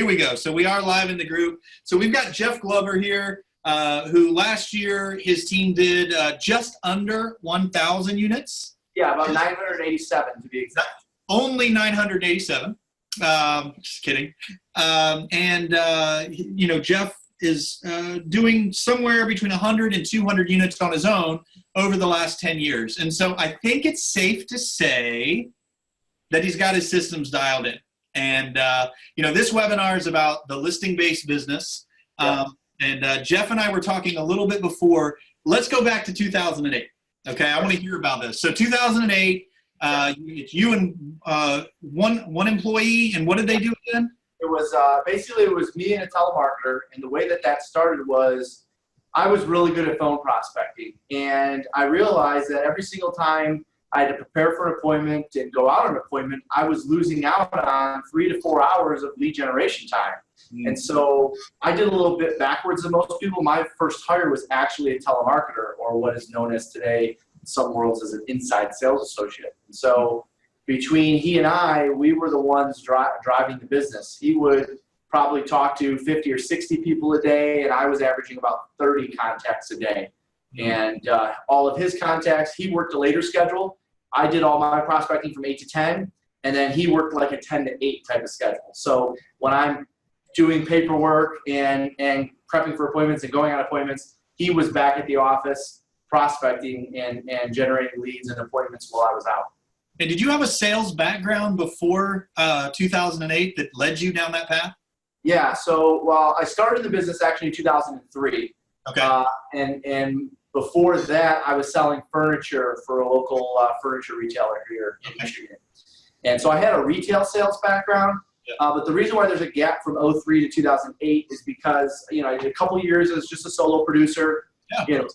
here we go. So we are live in the group. So we've got Jeff Glover here, who last year his team did just under 1,000 units. Yeah, about 987 to be exact. Only 987. Just kidding. Jeff is doing somewhere between 100 and 200 units on his own over the last 10 years. And so I think it's safe to say that he's got his systems dialed in. And, this webinar is about the listing-based business. Jeff and I were talking a little bit before. Let's go back to 2008. Okay, I want to hear about this. So 2008, it's you and one employee, and what did they do again? It was basically it was me and a telemarketer, and the way that started was I was really good at phone prospecting, and I realized that every single time I had to prepare for an appointment and go out on an appointment, I was losing out on 3 to 4 hours of lead generation time. And so I did a little bit backwards than most people. My first hire was actually a telemarketer, or what is known as today in some worlds as an inside sales associate. And so between he and I, we were the ones driving the business. He would probably talk to 50 or 60 people a day, and I was averaging about 30 contacts a day. And all of his contacts, he worked a later schedule. I did all my prospecting from 8 to 10, and then he worked like a 10 to 8 type of schedule. So when I'm doing paperwork and prepping for appointments and going on appointments, he was back at the office prospecting and generating leads and appointments while I was out. And did you have a sales background before 2008 that led you down that path? Yeah, so I started the business actually in 2003. Okay. And before that, I was selling furniture for a local furniture retailer here in Michigan. And so I had a retail sales background. But the reason why there's a gap from 03 to 2008 is because, I did a couple of years as just a solo producer,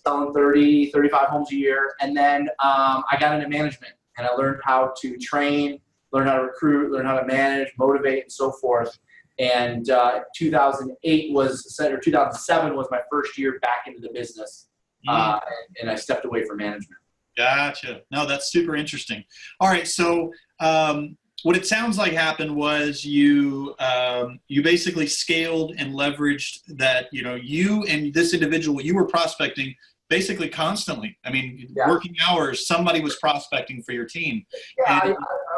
selling 30, 35 homes a year. And then I got into management, and I learned how to train, learn how to recruit, learn how to manage, motivate, and so forth. And 2007 was my first year back into the business, and I stepped away from management. Gotcha. No, that's super interesting. All right, so what it sounds like happened was you basically scaled and leveraged that, you and this individual, you were prospecting basically constantly. I mean, working hours, somebody was prospecting for your team. Yeah, I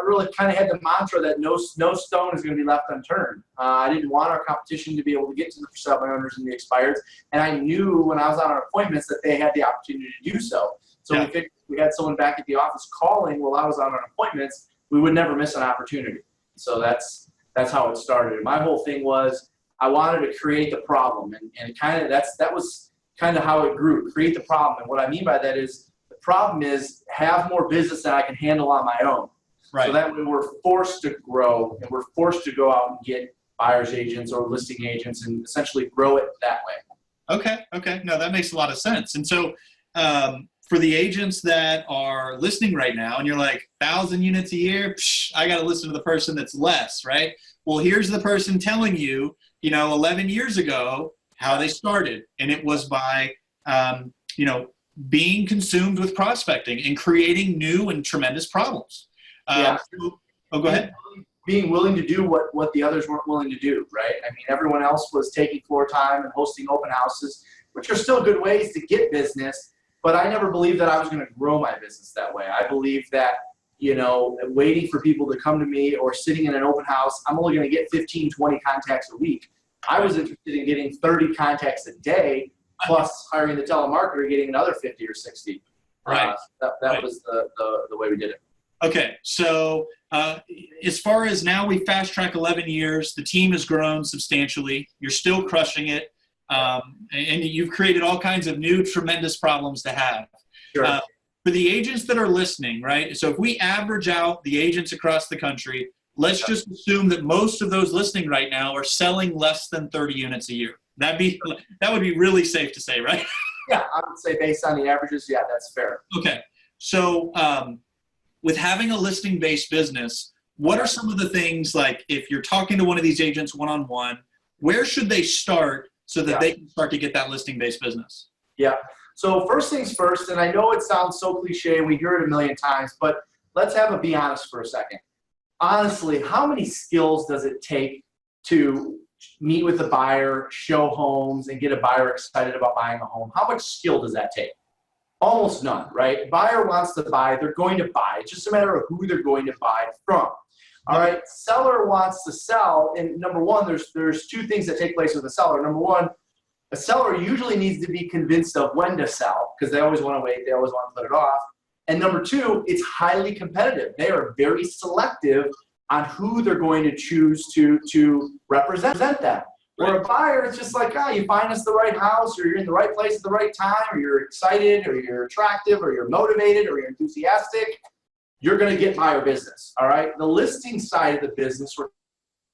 really kind of had the mantra that no stone is going to be left unturned. I didn't want our competition to be able to get to the for sale by owners and the expireds. And I knew when I was out on appointments that they had the opportunity to do so. So we figured if we had someone back at the office calling while I was out on appointments, we would never miss an opportunity. So that's how it started. My whole thing was I wanted to create the problem, and kind of that was kind of how it grew, create the problem. And what I mean by that is the problem is have more business than I can handle on my own. Right. So that way we're forced to grow, and we're forced to go out and get buyer's agents or listing agents and essentially grow it that way. Okay. No, that makes a lot of sense. And so for the agents that are listening right now and you're like 1,000 units a year, I got to listen to the person that's less, right? Well, here's the person telling you, 11 years ago, how they started. And it was by, being consumed with prospecting and creating new and tremendous problems. Go ahead. Being willing to do what the others weren't willing to do, right? I mean, everyone else was taking floor time and hosting open houses, which are still good ways to get business. But I never believed that I was going to grow my business that way. I believed that, waiting for people to come to me or sitting in an open house, I'm only going to get 15, 20 contacts a week. I was interested in getting 30 contacts a day, plus hiring the telemarketer, getting another 50 or 60. Right. That was the way we did it. Okay. So as far as now, we fast track 11 years. The team has grown substantially. You're still crushing it. And you've created all kinds of new tremendous problems to have. Sure. For the agents that are listening, right? So if we average out the agents across the country, let's just assume that most of those listening right now are selling less than 30 units a year. That would be really safe to say, right? Yeah, I would say based on the averages, yeah, that's fair. Okay. So with having a listing-based business, what are some of the things, like if you're talking to one of these agents one-on-one, where should they start so that they can start to get that listing-based business? Yeah. So first things first, and I know it sounds so cliche, we hear it a million times, but let's be honest for a second. Honestly, how many skills does it take to meet with the buyer, show homes, and get a buyer excited about buying a home. How much skill does that take? Almost none, right? Buyer wants to buy, they're going to buy. It's just a matter of who they're going to buy from. All right, seller wants to sell, and number one, there's two things that take place with a seller. Number one, a seller usually needs to be convinced of when to sell because they always want to wait, they always want to put it off. And number two, it's highly competitive. They are very selective on who they're going to choose to represent them. Where a buyer, it's just like, you find us the right house, or you're in the right place at the right time, or you're excited, or you're attractive, or you're motivated, or you're enthusiastic, you're going to get buyer business, all right? The listing side of the business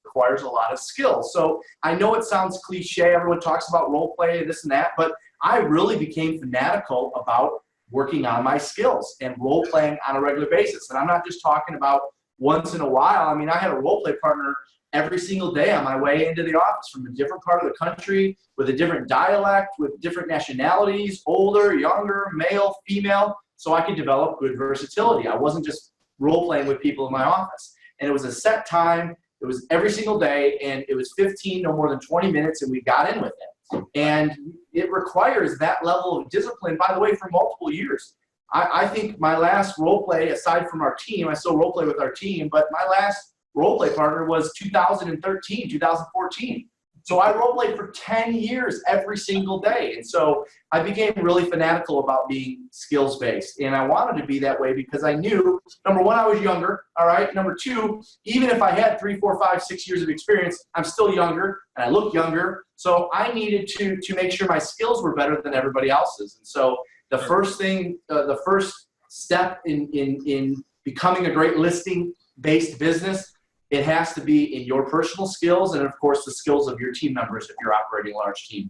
requires a lot of skill. So I know it sounds cliche, everyone talks about role play, this and that, but I really became fanatical about working on my skills and role playing on a regular basis. And I'm not just talking about once in a while. I mean, I had a role play partner every single day on my way into the office from a different part of the country, with a different dialect, with different nationalities, older, younger, male, female, so I could develop good versatility. I wasn't just role playing with people in my office. And it was a set time, it was every single day, and it was 15, no more than 20 minutes, and we got in with it. And it requires that level of discipline, by the way, for multiple years. I think my last role play, aside from our team, I still role play with our team, but my last role play partner was 2013, 2014. So I role played for 10 years every single day. And so I became really fanatical about being skills based. And I wanted to be that way because I knew, number one, I was younger. All right. Number two, even if I had 3, 4, 5, 6 years of experience, I'm still younger and I look younger. So I needed to make sure my skills were better than everybody else's. And so the first thing, the first step in becoming a great listing based business, it has to be in your personal skills and, of course, the skills of your team members if you're operating a large team.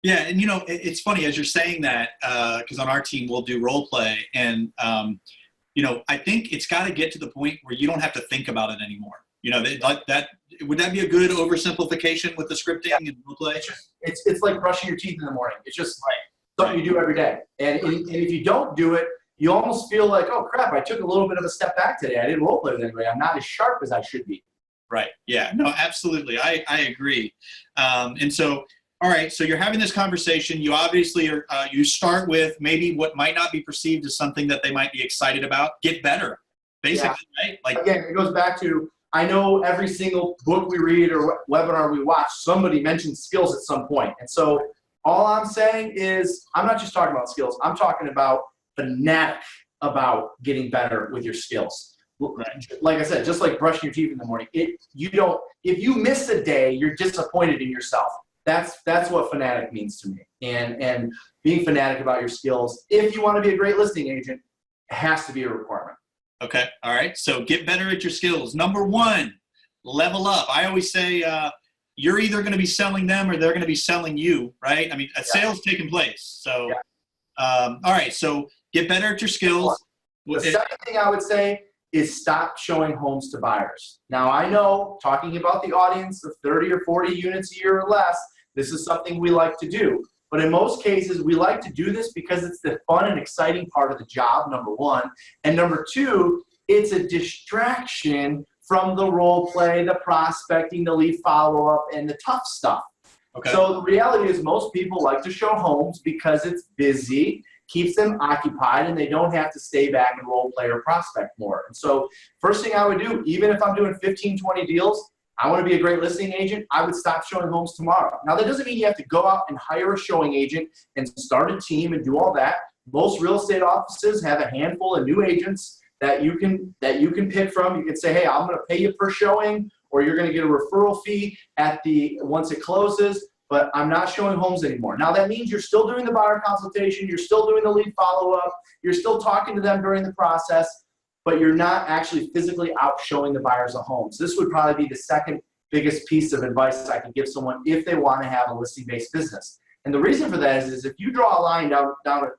Yeah, and it's funny as you're saying that, because on our team we'll do role play, and I think it's got to get to the point where you don't have to think about it anymore. Like that. Would that be a good oversimplification with the scripting and role play? It's like brushing your teeth in the morning. It's just something you do every day, and if you don't do it, you almost feel like, oh crap, I took a little bit of a step back today. I didn't role play with anybody. I'm not as sharp as I should be. Right. Yeah. No, absolutely. I agree. And so, all right. So you're having this conversation. You obviously are, you start with maybe what might not be perceived as something that they might be excited about. Get better, basically, right? Like, again, it goes back to, I know every single book we read or webinar we watch, somebody mentions skills at some point. And so all I'm saying is, I'm not just talking about skills. I'm talking about fanatic about getting better with your skills. Right. Like I said, just like brushing your teeth in the morning, if you miss a day, you're disappointed in yourself. That's what fanatic means to me. And being fanatic about your skills, if you want to be a great listing agent, it has to be a requirement. Okay. All right. So get better at your skills. Number one, level up. I always say, you're either going to be selling them or they're going to be selling you, right? I mean, a sale's taking place. So, all right. So get better at your skills. The second thing I would say is stop showing homes to buyers. Now, I know, talking about the audience of 30 or 40 units a year or less, this is something we like to do. But in most cases, we like to do this because it's the fun and exciting part of the job, number one. And number two, it's a distraction from the role play, the prospecting, the lead follow-up, and the tough stuff. Okay. So the reality is most people like to show homes because it's busy, keeps them occupied, and they don't have to stay back and role play or prospect more. And so first thing I would do, even if I'm doing 15, 20 deals, I want to be a great listing agent, I would stop showing homes tomorrow. Now, that doesn't mean you have to go out and hire a showing agent and start a team and do all that. Most real estate offices have a handful of new agents that you can pick from. You can say, hey, I'm going to pay you per showing, or you're going to get a referral fee once it closes, but I'm not showing homes anymore. Now, that means you're still doing the buyer consultation, you're still doing the lead follow-up, you're still talking to them during the process, but you're not actually physically out showing the buyers a home. So this would probably be the second biggest piece of advice I can give someone if they want to have a listing-based business. And the reason for that is if you draw a line down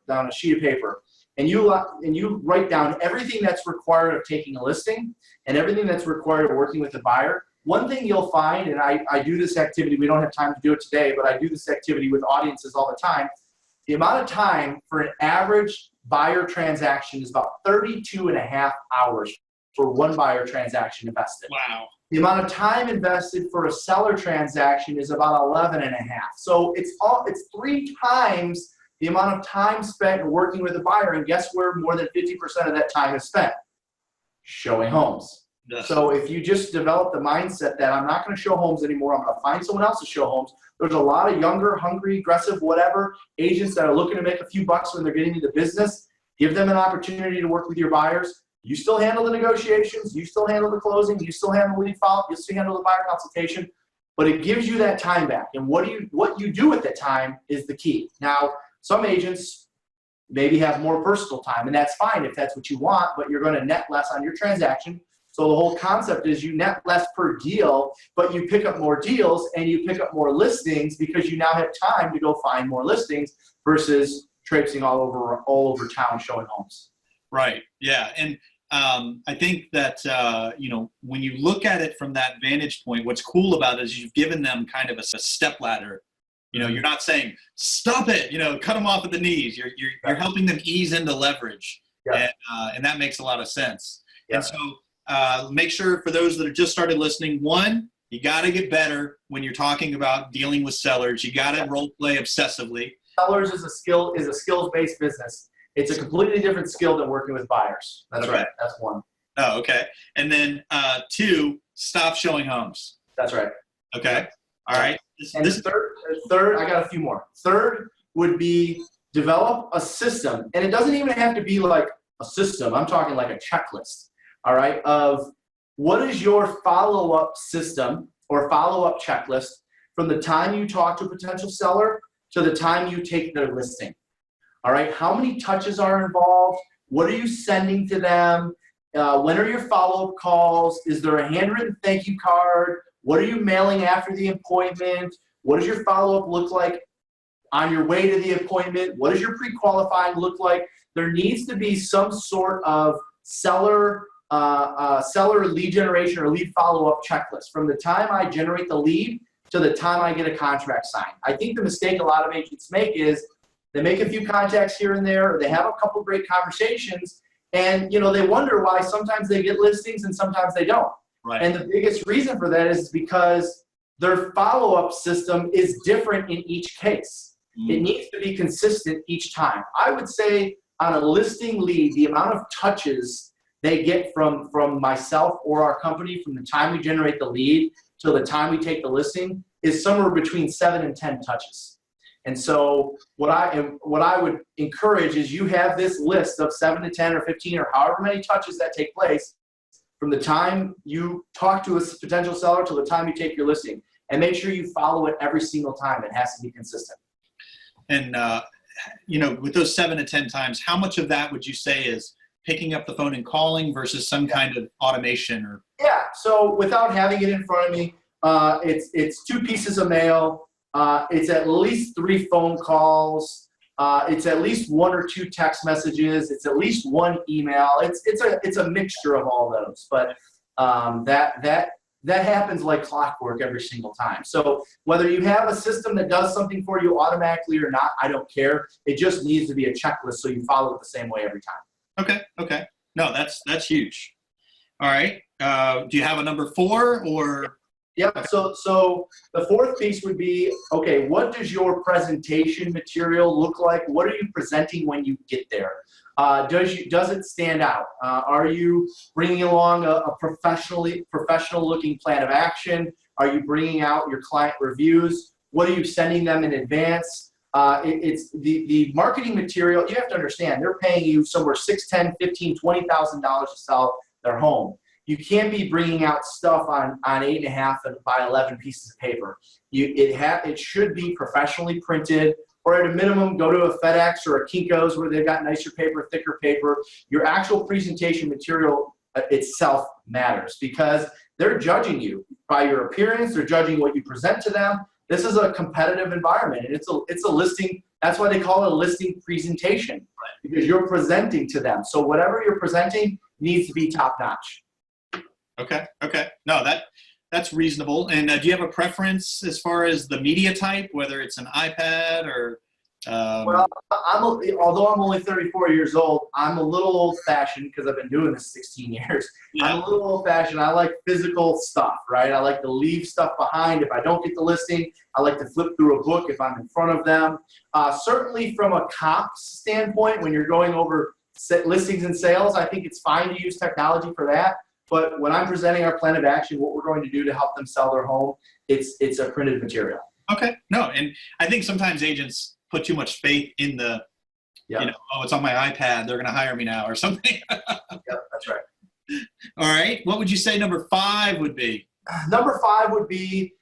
a sheet of paper and you write down everything that's required of taking a listing and everything that's required of working with the buyer, one thing you'll find, and I do this activity, we don't have time to do it today, but I do this activity with audiences all the time, the amount of time for an average buyer transaction is about 32.5 hours for one buyer transaction invested. Wow. The amount of time invested for a seller transaction is about 11 and a half. So it's 3 times the amount of time spent working with a buyer. And guess where more than 50% of that time is spent? Showing homes. Yes. So if you just develop the mindset that I'm not going to show homes anymore, I'm going to find someone else to show homes. There's a lot of younger, hungry, aggressive, whatever agents that are looking to make a few bucks when they're getting into business. Give them an opportunity to work with your buyers. You still handle the negotiations, you still handle the closing, you still handle the lead follow-up, you still handle the buyer consultation, but it gives you that time back. And what you do with that time is the key. Now, some agents maybe have more personal time, and that's fine if that's what you want, but you're going to net less on your transaction. So the whole concept is you net less per deal, but you pick up more deals and you pick up more listings because you now have time to go find more listings versus traipsing all over town showing homes. Right. Yeah. And I think that, when you look at it from that vantage point, what's cool about it is you've given them kind of a step ladder. You're not saying, stop it, cut them off at the knees. You're helping them ease into leverage. Yeah. And that makes a lot of sense. Yeah. And so make sure for those that have just started listening, one, you got to get better when you're talking about dealing with sellers. You got to role play obsessively. Sellers is a skills-based business. It's a completely different skill than working with buyers. That's Okay. right. That's one. Oh, okay. And then 2, stop showing homes. That's right. Okay. All right. And third, I got a few more. Third would be develop a system. And it doesn't even have to be like a system. I'm talking like a checklist, all right, of what is your follow-up system or follow-up checklist from the time you talk to a potential seller to the time you take their listing. All right, how many touches are involved? What are you sending to them? When are your follow-up calls? Is there a handwritten thank you card? What are you mailing after the appointment? What does your follow-up look like on your way to the appointment? What does your pre-qualifying look like? There needs to be some sort of seller lead generation or lead follow-up checklist from the time I generate the lead to the time I get a contract signed. I think the mistake a lot of agents make is they make a few contacts here and there, or they have a couple great conversations, and they wonder why sometimes they get listings and sometimes they don't. Right. And the biggest reason for that is because their follow-up system is different in each case. It needs to be consistent each time. I would say on a listing lead, the amount of touches they get from myself or our company from the time we generate the lead till the time we take the listing is somewhere between 7 and 10 touches. And so what I would encourage is you have this list of 7 to 10 or 15 or however many touches that take place from the time you talk to a potential seller to the time you take your listing, and make sure you follow it every single time. It has to be consistent. And, with those 7 to 10 times, how much of that would you say is picking up the phone and calling versus some kind of automation? Or Yeah, so without having it in front of me, it's 2 pieces of mail. It's at least 3 phone calls. It's at least 1 or 2 text messages. It's at least 1 email. It's a mixture of all those. But that happens like clockwork every single time. So whether you have a system that does something for you automatically or not, I don't care. It just needs to be a checklist so you follow it the same way every time. Okay. No, that's huge. All right. Do you have a number 4 or? Yeah, so the 4th piece would be, okay, what does your presentation material look like? What are you presenting when you get there? Does it stand out? Are you bringing along a professional looking plan of action? Are you bringing out your client reviews? What are you sending them in advance? It's the marketing material. You have to understand, they're paying you somewhere $6, $10, $15, $20,000 to sell their home. You can't be bringing out stuff on 8.5 by 11 pieces of paper. It should be professionally printed, or at a minimum, go to a FedEx or a Kinko's where they've got nicer paper, thicker paper. Your actual presentation material itself matters because they're judging you by your appearance. They're judging what you present to them. This is a competitive environment, and it's a listing. That's why they call it a listing presentation, because you're presenting to them. So whatever you're presenting needs to be top notch. Okay. No, that's reasonable. And do you have a preference as far as the media type, whether it's an iPad or Well, although I'm only 34 years old, I'm a little old-fashioned because I've been doing this 16 years. Yeah. I'm a little old-fashioned. I like physical stuff, right? I like to leave stuff behind. If I don't get the listing, I like to flip through a book if I'm in front of them. Certainly from a comps standpoint, when you're going over listings and sales, I think it's fine to use technology for that. But when I'm presenting our plan of action, what we're going to do to help them sell their home, it's a printed material. Okay. No, and I think sometimes agents put too much faith in the, oh, it's on my iPad, they're going to hire me now or something. Yep, that's right. All right. What would you say number 5 would be? Number 5 would be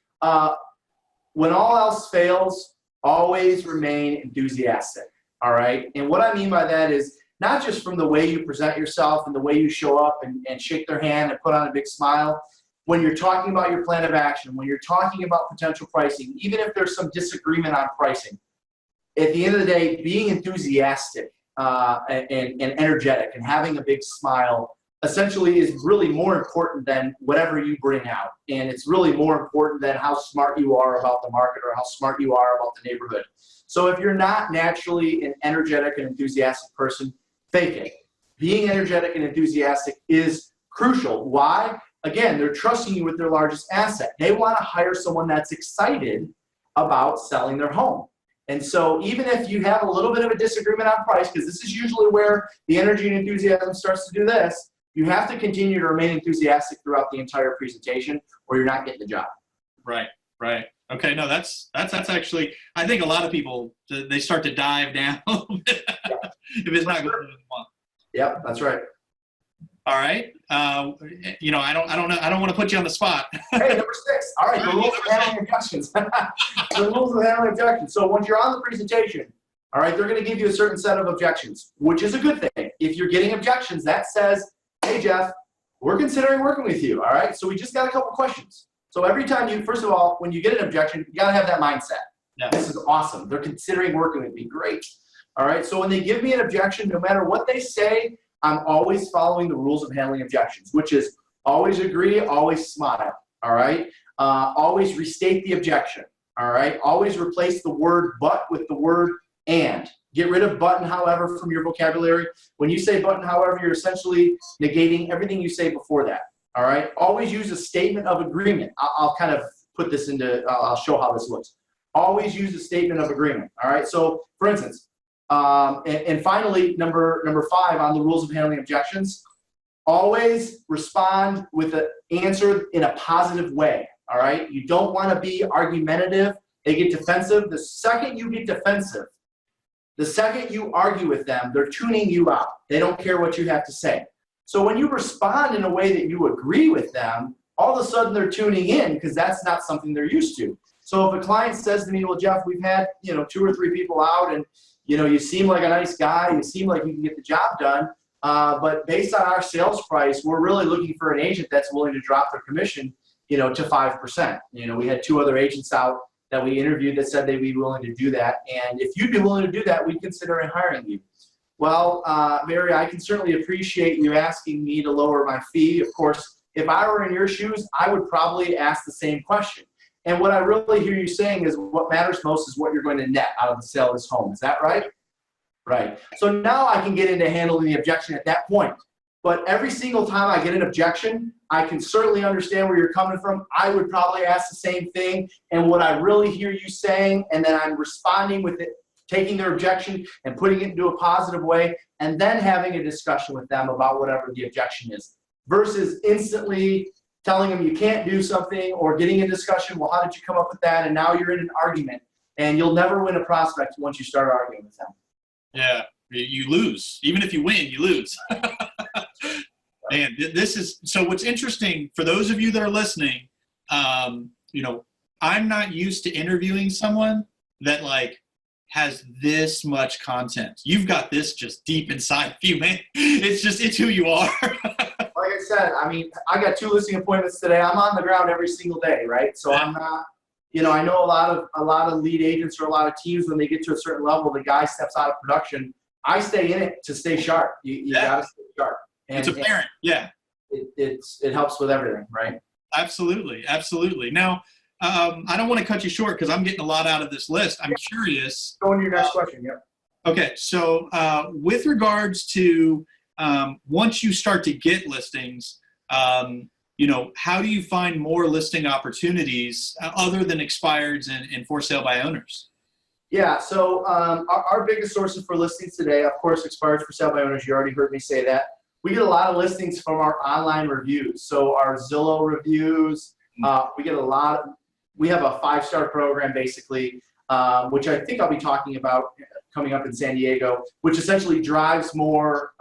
when all else fails, always remain enthusiastic. All right. And what I mean by that is not just from the way you present yourself and the way you show up and shake their hand and put on a big smile. When you're talking about your plan of action, when you're talking about potential pricing, even if there's some disagreement on pricing, at the end of the day, being enthusiastic and energetic and having a big smile essentially is really more important than whatever you bring out. And it's really more important than how smart you are about the market or how smart you are about the neighborhood. So if you're not naturally an energetic and enthusiastic person, fake it. Being energetic and enthusiastic is crucial. Why? Again, they're trusting you with their largest asset. They want to hire someone that's excited about selling their home. And so even if you have a little bit of a disagreement on price, because this is usually where the energy and enthusiasm starts to do this, you have to continue to remain enthusiastic throughout the entire presentation or you're not getting the job. Right, right. Okay, no, that's actually, I think a lot of people, they start to dive down if it's not going to be one. Yep, that's right. All right. I don't want to put you on the spot. Hey, number 6. All right, the rules of handling objections. The rules of handling objections. So once you're on the presentation, all right, they're going to give you a certain set of objections, which is a good thing. If you're getting objections, that says, hey, Jeff, we're considering working with you. All right, so we just got a couple questions. So every time first of all, when you get an objection, you got to have that mindset. Yeah. This is awesome. They're considering working with me. Great. All right, so when they give me an objection, no matter what they say, I'm always following the rules of handling objections, which is always agree, always smile, all right? Always restate the objection, all right? Always replace the word but with the word and. Get rid of but and however from your vocabulary. When you say but and however, you're essentially negating everything you say before that, all right? Always use a statement of agreement. I'll kind of put this into, I'll show how this looks. Always use a statement of agreement, all right? So, for instance, and finally, number 5 on the rules of handling objections, always respond with an answer in a positive way, all right? You don't want to be argumentative. They get defensive. The second you get defensive, the second you argue with them, they're tuning you out. They don't care what you have to say. So when you respond in a way that you agree with them, all of a sudden they're tuning in because that's not something they're used to. So if a client says to me, well, Jeff, we've had 2 or 3 people out and you seem like a nice guy. You seem like you can get the job done. But based on our sales price, we're really looking for an agent that's willing to drop their commission, to 5%. We had 2 other agents out that we interviewed that said they'd be willing to do that. And if you'd be willing to do that, we'd consider hiring you. Well, Mary, I can certainly appreciate you asking me to lower my fee. Of course, if I were in your shoes, I would probably ask the same question. And what I really hear you saying is what matters most is what you're going to net out of the sale of this home. Is that right? Right. So now I can get into handling the objection at that point. But every single time I get an objection, I can certainly understand where you're coming from. I would probably ask the same thing. And what I really hear you saying, and then I'm responding with it, taking their objection and putting it into a positive way, and then having a discussion with them about whatever the objection is, versus instantly telling them you can't do something or getting a discussion, well, how did you come up with that? And now you're in an argument, and you'll never win a prospect once you start arguing with them. Yeah, you lose. Even if you win, you lose. Man, this is, so what's interesting for those of you that are listening, I'm not used to interviewing someone that has this much content. You've got this just deep inside of you, man. It's who you are. Like I said, I got 2 listing appointments today. I'm on the ground every single day, right? So I'm not, I know a lot of lead agents or a lot of teams, when they get to a certain level, the guy steps out of production. I stay in it to stay sharp. You got to stay sharp. And, it's apparent, yeah. It helps with everything, right? Absolutely, absolutely. Now, I don't want to cut you short because I'm getting a lot out of this list. I'm curious. Go on to your next question. Yep. Okay, so with regards to once you start to get listings, how do you find more listing opportunities other than expireds and for sale by owners? Yeah, so our biggest sources for listings today, of course, expireds for sale by owners. You already heard me say that. We get a lot of listings from our online reviews. So our Zillow reviews, we get a lot. We have a 5-star program basically, which I think I'll be talking about coming up in San Diego, which essentially drives more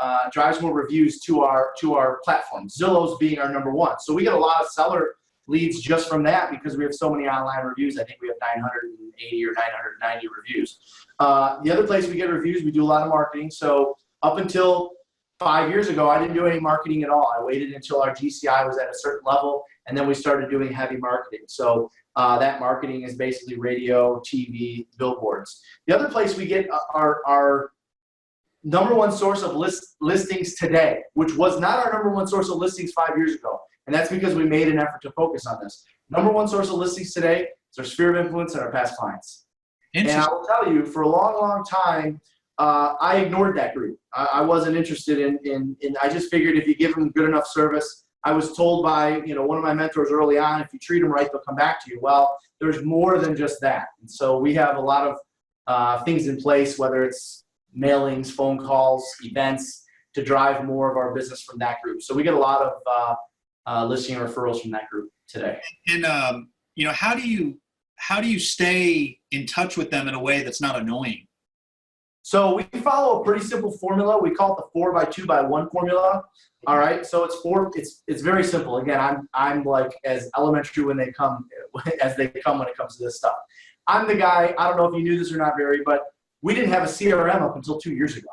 reviews to our platform. Zillow's being our number 1. So we get a lot of seller leads just from that because we have so many online reviews. I think we have 980 or 990 reviews. The other place we get reviews, we do a lot of marketing. So up until 5 years ago, I didn't do any marketing at all. I waited until our GCI was at a certain level, and then we started doing heavy marketing. So that marketing is basically radio, TV, billboards. The other place we get our number 1 source of listings today, which was not our number 1 source of listings 5 years ago, and that's because we made an effort to focus on this. Number 1 source of listings today is our sphere of influence and our past clients. And I will tell you, for a long, long time, I ignored that group. I wasn't interested in I just figured if you give them good enough service. I was told by one of my mentors early on, if you treat them right, they'll come back to you. Well, there's more than just that. And so we have a lot of things in place, whether it's mailings, phone calls, events, to drive more of our business from that group. So we get a lot of listing referrals from that group today. And how do you stay in touch with them in a way that's not annoying? So we follow a pretty simple formula. We call it the 4x2x1 formula. All right. So it's very simple. Again, I'm like as elementary when they come when it comes to this stuff. I'm the guy, I don't know if you knew this or not, Barry, but we didn't have a CRM up until 2 years ago.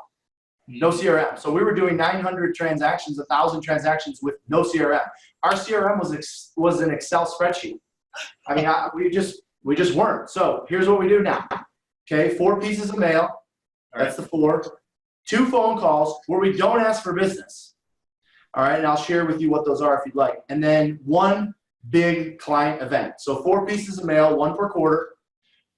No CRM. So we were doing 900 transactions, 1,000 transactions with no CRM. Our CRM was an Excel spreadsheet. I mean, we just weren't. So here's what we do now. Okay. 4 pieces of mail. That's the 4. 2 phone calls where we don't ask for business. All right, and I'll share with you what those are if you'd like. And then 1 big client event. So 4 pieces of mail, 1 per quarter,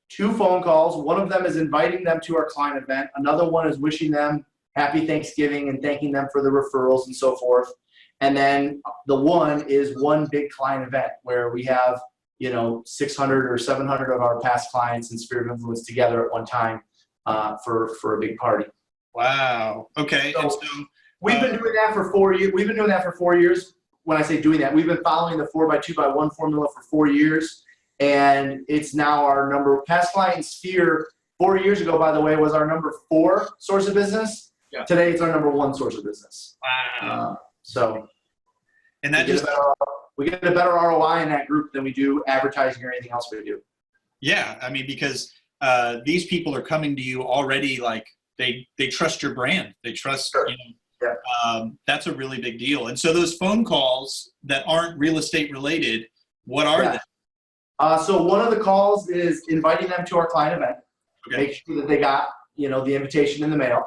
2 phone calls. One of them is inviting them to our client event. Another one is wishing them happy Thanksgiving and thanking them for the referrals and so forth. And then the 1 is 1 big client event where we have 600 or 700 of our past clients in Sphere of Influence together at one time. For a big party. Wow. Okay. So, and so we've been doing that for 4 years. We've been doing that for 4 years. When I say doing that, we've been following the 4x2x1 formula for 4 years, and it's now our past client Sphere 4 years ago, by the way, was our number 4 source of business. Yeah. Today it's our number 1 source of business. Wow. And that we get a better ROI in that group than we do advertising or anything else we do. Yeah, I mean, because these people are coming to you already like they trust your brand. They trust, sure. Yeah. That's a really big deal. And so those phone calls that aren't real estate related, what are they? So one of the calls is inviting them to our client event. Okay. Make sure that they got, the invitation in the mail.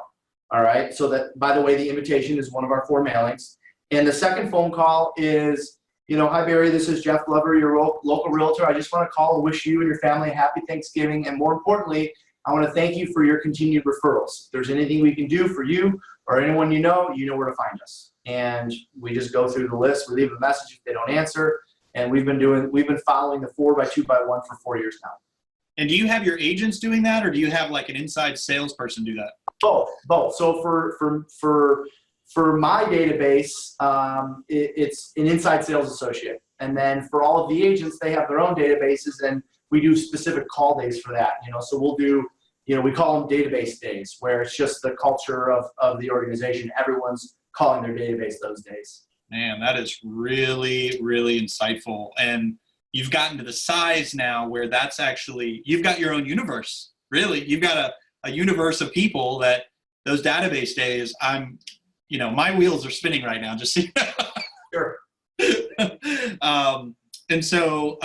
All right. So that, by the way, the invitation is one of our 4 mailings. And the second phone call is, hi, Barry, this is Jeff Glover, your local realtor. I just want to call and wish you and your family a happy Thanksgiving. And more importantly, I want to thank you for your continued referrals. If there's anything we can do for you or anyone you know where to find us. And we just go through the list. We leave a message if they don't answer. And we've been following the 4x2x1 for 4 years now. And do you have your agents doing that, or do you have like an inside salesperson do that? Both. So for my database, it's an inside sales associate. And then for all of the agents, they have their own databases, and we do specific call days for that. So we'll do, we call them database days, where it's just the culture of the organization. Everyone's calling their database those days. Man, that is really, really insightful. And you've gotten to the size now where that's actually, you've got your own universe, really. You've got a universe of people that those database days, my wheels are spinning right now, just so you know. Sure. And so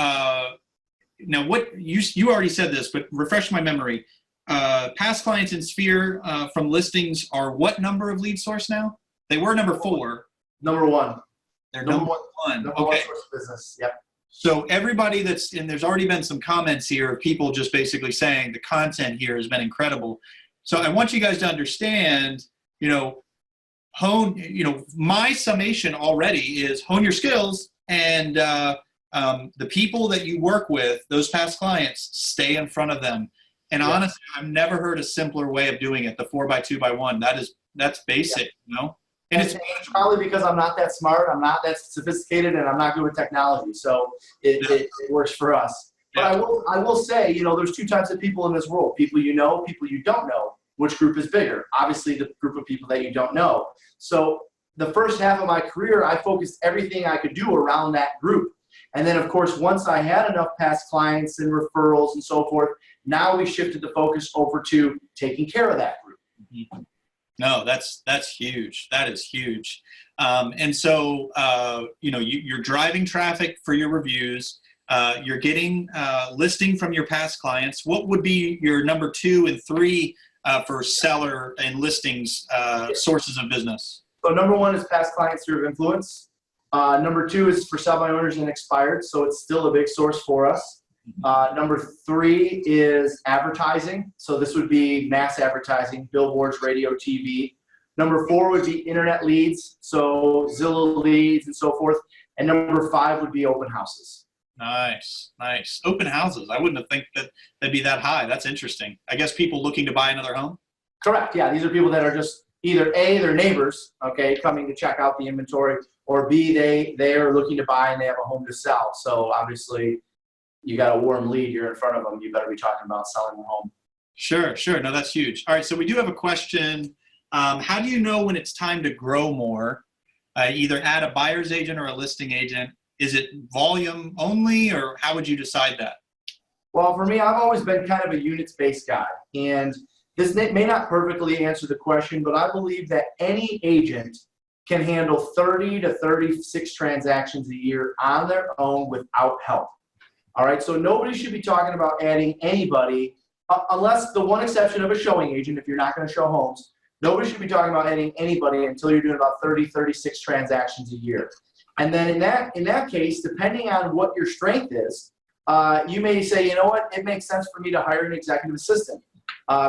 now what you already said this, but refresh my memory. Past clients in Sphere from listings are what number of lead source now? They were number 4. Number 1. They're number 1. Number okay. 1 source of business. Yep. So everybody and there's already been some comments here of people just basically saying the content here has been incredible. So I want you guys to understand, my summation already is hone your skills, and the people that you work with, those past clients, stay in front of them. And honestly, I've never heard a simpler way of doing it. The 4x2x1, that's basic, And it's probably because I'm not that smart, I'm not that sophisticated, and I'm not good with technology. So it works for us. But I will say, there's two types of people in this world: people you know, people you don't know. Which group is bigger? Obviously, the group of people that you don't know. So the first half of my career, I focused everything I could do around that group. And then, of course, once I had enough past clients and referrals and so forth, now we shifted the focus over to taking care of that group. Mm-hmm. No, that's huge. That is huge. And so, you're driving traffic for your reviews. You're getting listing from your past clients. What would be your number 2 and 3 for seller and listings sources of business? So number 1 is past client sphere of influence. Number 2 is for sell by owners and expired. So it's still a big source for us. Number 3 is advertising. So this would be mass advertising, billboards, radio, TV. Number 4 would be internet leads. So Zillow leads and so forth. And number 5 would be open houses. Nice. Open houses. I wouldn't have think that that'd be that high. That's interesting. I guess people looking to buy another home? Correct. Yeah. These are people that are just either A, they're neighbors, okay, coming to check out the inventory, or B, they are looking to buy and they have a home to sell. So obviously you got a warm lead, you're in front of them, you better be talking about selling a home. Sure. No, that's huge. All right. So we do have a question. How do you know when it's time to grow more? Either add a buyer's agent or a listing agent? Is it volume only, or how would you decide that? Well, for me, I've always been kind of a units-based guy. And this may not perfectly answer the question, but I believe that any agent can handle 30 to 36 transactions a year on their own without help. All right, so nobody should be talking about adding anybody, unless the one exception of a showing agent, if you're not going to show homes. Nobody should be talking about adding anybody until you're doing about 30, 36 transactions a year. And then in that case, depending on what your strength is, you may say, you know what, it makes sense for me to hire an executive assistant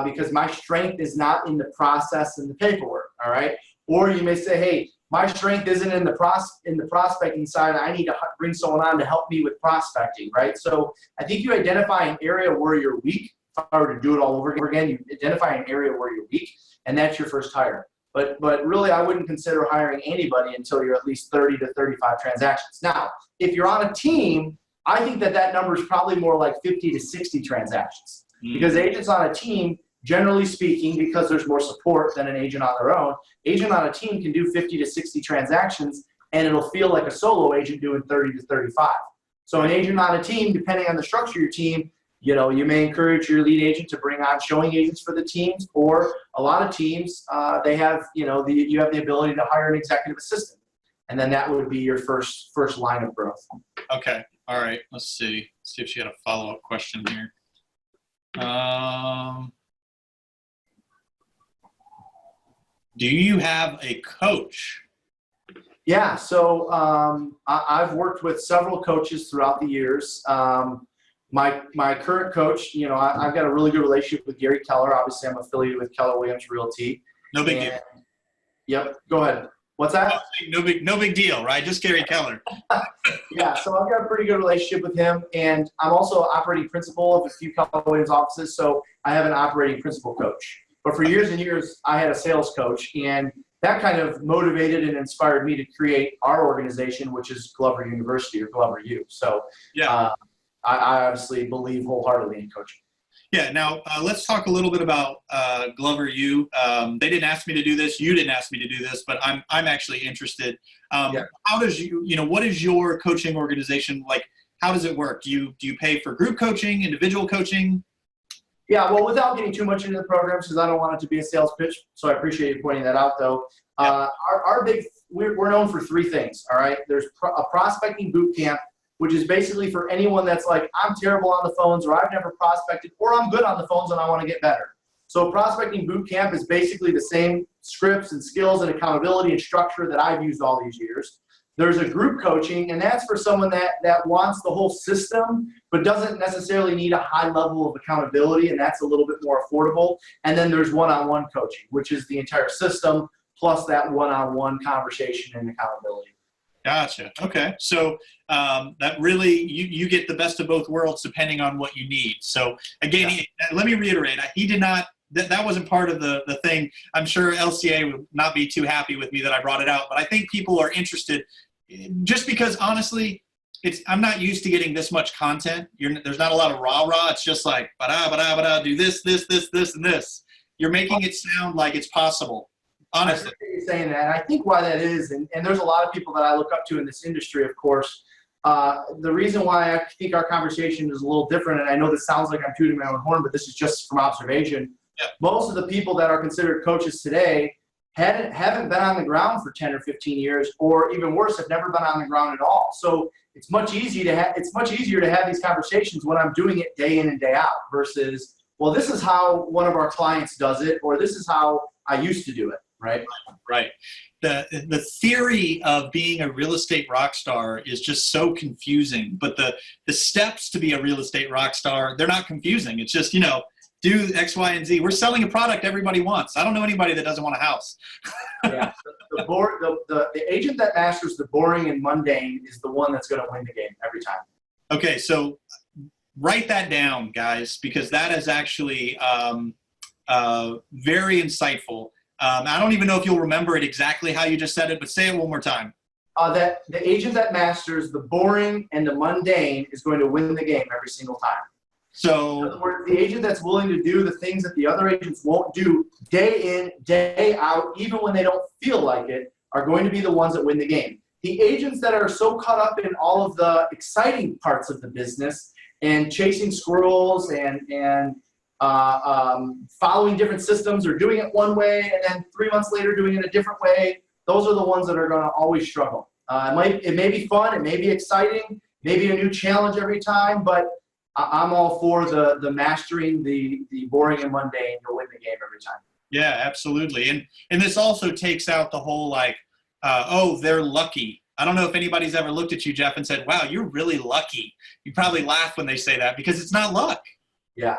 because my strength is not in the process and the paperwork, all right? Or you may say, hey, my strength isn't in the prospecting side. I need to bring someone on to help me with prospecting, right? So I think you identify an area where you're weak. If I were to do it all over again, you identify an area where you're weak, and that's your first hire. But really, I wouldn't consider hiring anybody until you're at least 30 to 35 transactions. Now, if you're on a team, I think that number is probably more like 50 to 60 transactions. Because agents on a team, generally speaking, because there's more support than an agent on their own, agent on a team can do 50 to 60 transactions, and it'll feel like a solo agent doing 30 to 35. So an agent on a team, depending on the structure of your team, you may encourage your lead agent to bring on showing agents for the teams, or a lot of teams, they have, you have the ability to hire an executive assistant. And then that would be your first line of growth. Okay. All right. Let's see if she had a follow-up question here. Do you have a coach? Yeah. So I've worked with several coaches throughout the years. My current coach, I've got a really good relationship with Gary Keller. Obviously, I'm affiliated with Keller Williams Realty. No big deal. Yep. Go ahead. What's that? No big deal, right? Just Gary Keller. Yeah. So I've got a pretty good relationship with him, and I'm also operating principal of a few Keller Williams offices. So I have an operating principal coach. But for years and years, I had a sales coach, and that kind of motivated and inspired me to create our organization, which is Glover University, or Glover U. So yeah. I obviously believe wholeheartedly in coaching. Yeah. Now let's talk a little bit about Glover U. They didn't ask me to do this. You didn't ask me to do this, but I'm actually interested. Yeah. How does what is your coaching organization like? How does it work? Do you pay for group coaching, individual coaching? Yeah. Well, without getting too much into the programs, because I don't want it to be a sales pitch. So I appreciate you pointing that out, though. Yeah. We're known for 3 things. All right. There's a prospecting boot camp, which is basically for anyone that's like, I'm terrible on the phones, or I've never prospected, or I'm good on the phones and I want to get better. So prospecting boot camp is basically the same scripts and skills and accountability and structure that I've used all these years. There's a group coaching, and that's for someone that wants the whole system, but doesn't necessarily need a high level of accountability, and that's a little bit more affordable. And then there's one-on-one coaching, which is the entire system plus that one-on-one conversation and accountability. Gotcha. Okay. So that really, you get the best of both worlds depending on what you need. So again, let me reiterate, he did not, that wasn't part of the thing. I'm sure LCA would not be too happy with me that I brought it out, but I think people are interested just because honestly, I'm not used to getting this much content. There's not a lot of rah-rah. It's just like, do this, and this. You're making it sound like it's possible. Honestly. I appreciate you saying that. And I think why that is, and there's a lot of people that I look up to in this industry, of course. The reason why I think our conversation is a little different, and I know this sounds like I'm tooting my own horn, but this is just from observation. Yeah. Most of the people that are considered coaches today haven't been on the ground for 10 or 15 years, or even worse, have never been on the ground at all. So it's much easier to have these conversations when I'm doing it day in and day out versus, well, this is how one of our clients does it, or this is how I used to do it. Right. Right. The theory of being a real estate rock star is just so confusing, but the steps to be a real estate rock star, they're not confusing. It's just, do X, Y, and Z. We're selling a product everybody wants. I don't know anybody that doesn't want a house. Yeah. The agent that masters the boring and mundane is the one that's going to win the game every time. Okay. So write that down, guys, because that is actually very insightful. I don't even know if you'll remember it exactly how you just said it, but say it one more time. That the agent that masters the boring and the mundane is going to win the game every single time. So, in other words, the agent that's willing to do the things that the other agents won't do day in, day out, even when they don't feel like it, are going to be the ones that win the game. The agents that are so caught up in all of the exciting parts of the business and chasing squirrels and following different systems or doing it one way and then 3 months later doing it a different way, those are the ones that are going to always struggle. It may be fun, it may be exciting, maybe a new challenge every time, but I'm all for the mastering the boring and mundane. You'll win the game every time. Yeah, absolutely. And this also takes out the whole they're lucky. I don't know if anybody's ever looked at you, Jeff, and said, wow, you're really lucky. You probably laugh when they say that because it's not luck. Yeah.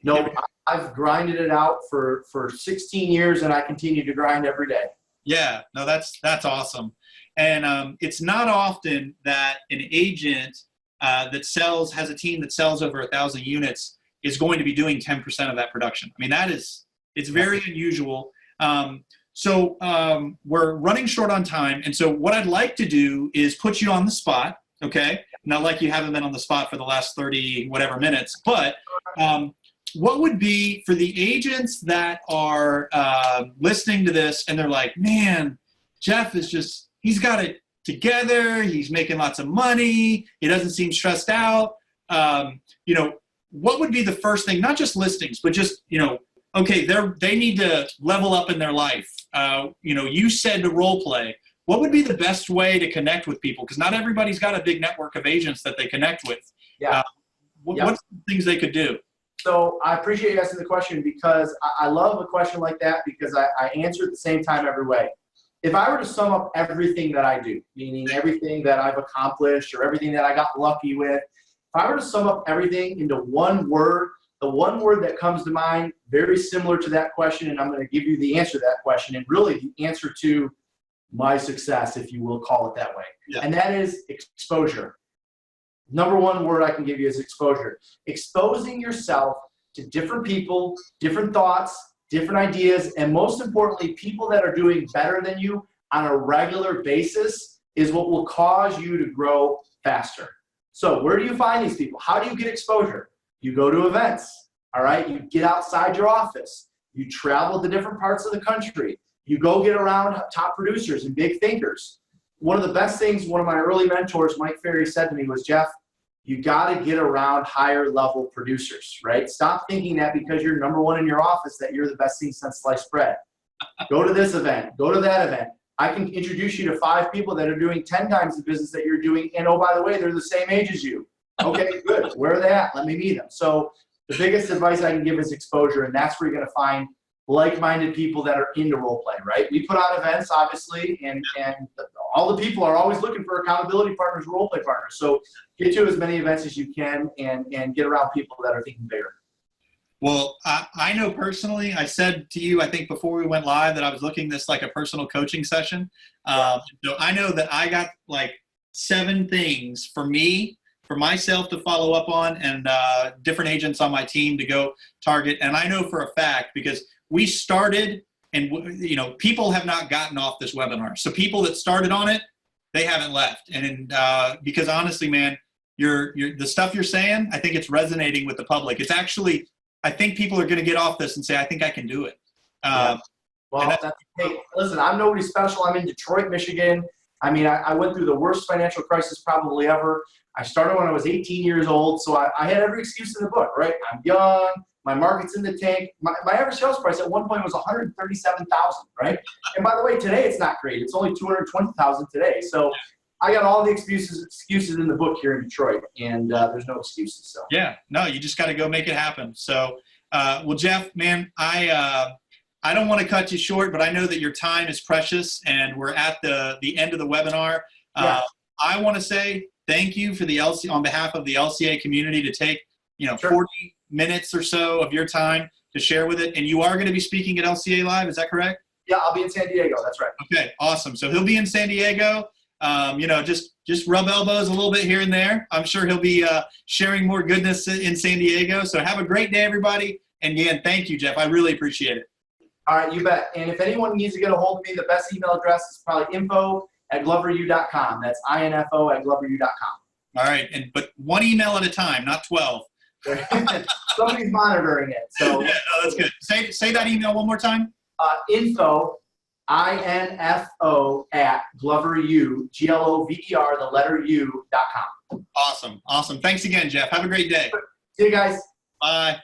No, I've grinded it out for 16 years, and I continue to grind every day. Yeah, no, that's awesome. And it's not often that an agent that has a team that sells over 1,000 units is going to be doing 10% of that production. I mean, it's very unusual. So we're running short on time. And so what I'd like to do is put you on the spot, okay? Not like you haven't been on the spot for the last 30 whatever minutes, but what would be for the agents that are listening to this and they're like, man, Jeff he's got it together. He's making lots of money. He doesn't seem stressed out. What would be the first thing, not just listings, but just, okay, they need to level up in their life. You said to role play. What would be the best way to connect with people? Because not everybody's got a big network of agents that they connect with. Yeah. What's the things they could do? So I appreciate you asking the question because I love a question like that because I answer at the same time every way. If I were to sum up everything that I do, meaning everything that I've accomplished or everything that I got lucky with, if I were to sum up everything into one word, the one word that comes to mind, very similar to that question, and I'm going to give you the answer to that question, and really the answer to my success, if you will call it that way. Yeah. And that is exposure. Number one word I can give you is exposure. Exposing yourself to different people, different thoughts, different ideas, and most importantly, people that are doing better than you on a regular basis is what will cause you to grow faster. So where do you find these people? How do you get exposure? You go to events, all right? You get outside your office. You travel to different parts of the country. You go get around top producers and big thinkers. One of the best things one of my early mentors, Mike Ferry, said to me was, Jeff, you got to get around higher level producers, right? Stop thinking that because you're number one in your office that you're the best thing since sliced bread. Go to this event. Go to that event. I can introduce you to 5 people that are doing 10 times the business that you're doing. And oh, by the way, they're the same age as you. Okay, good. Where are they at? Let me meet them. So the biggest advice I can give is exposure. And that's where you're going to find like-minded people that are into role play, right? We put on events, obviously, and all the people are always looking for accountability partners, role play partners. So get to as many events as you can and get around people that are thinking bigger. Well, I know personally, I said to you, I think before we went live, that I was looking this like a personal coaching session. So I know that I got like 7 things for me, for myself to follow up on, and different agents on my team to go target. And I know for a fact, because we started, and people have not gotten off this webinar. So people that started on it, they haven't left. And because honestly, man, the stuff you're saying, I think it's resonating with the public. It's actually, I think people are going to get off this and say, I think I can do it. Well, hey, listen, I'm nobody special. I'm in Detroit, Michigan. I mean, I went through the worst financial crisis probably ever. I started when I was 18 years old, so I had every excuse in the book, right? I'm young. My market's in the tank. My average sales price at one point was $137,000, right? And by the way, today it's not great. It's only $220,000 today. So I got all the excuses in the book here in Detroit, and there's no excuses. So yeah, no, you just got to go make it happen. So, well, Jeff, man, I don't want to cut you short, but I know that your time is precious, and we're at the end of the webinar. I want to say thank you for on behalf of the LCA community to take 40 minutes or so of your time to share with it. And you are going to be speaking at LCA Live, is that correct? Yeah, I'll be in San Diego. That's right. Okay, awesome. So he'll be in San Diego. Just rub elbows a little bit here and there. I'm sure he'll be sharing more goodness in San Diego. So have a great day, everybody. And again, thank you, Jeff. I really appreciate it. All right, you bet. And if anyone needs to get a hold of me, the best email address is probably info@gloveru.com. That's info@gloveru.com. All right, but one email at a time, not 12. Somebody's monitoring it. So yeah, no, that's good. Say that email one more time. Info, info at gloveru, GLOVER, the letter U.com. Awesome. Thanks again, Jeff. Have a great day. See you guys. Bye.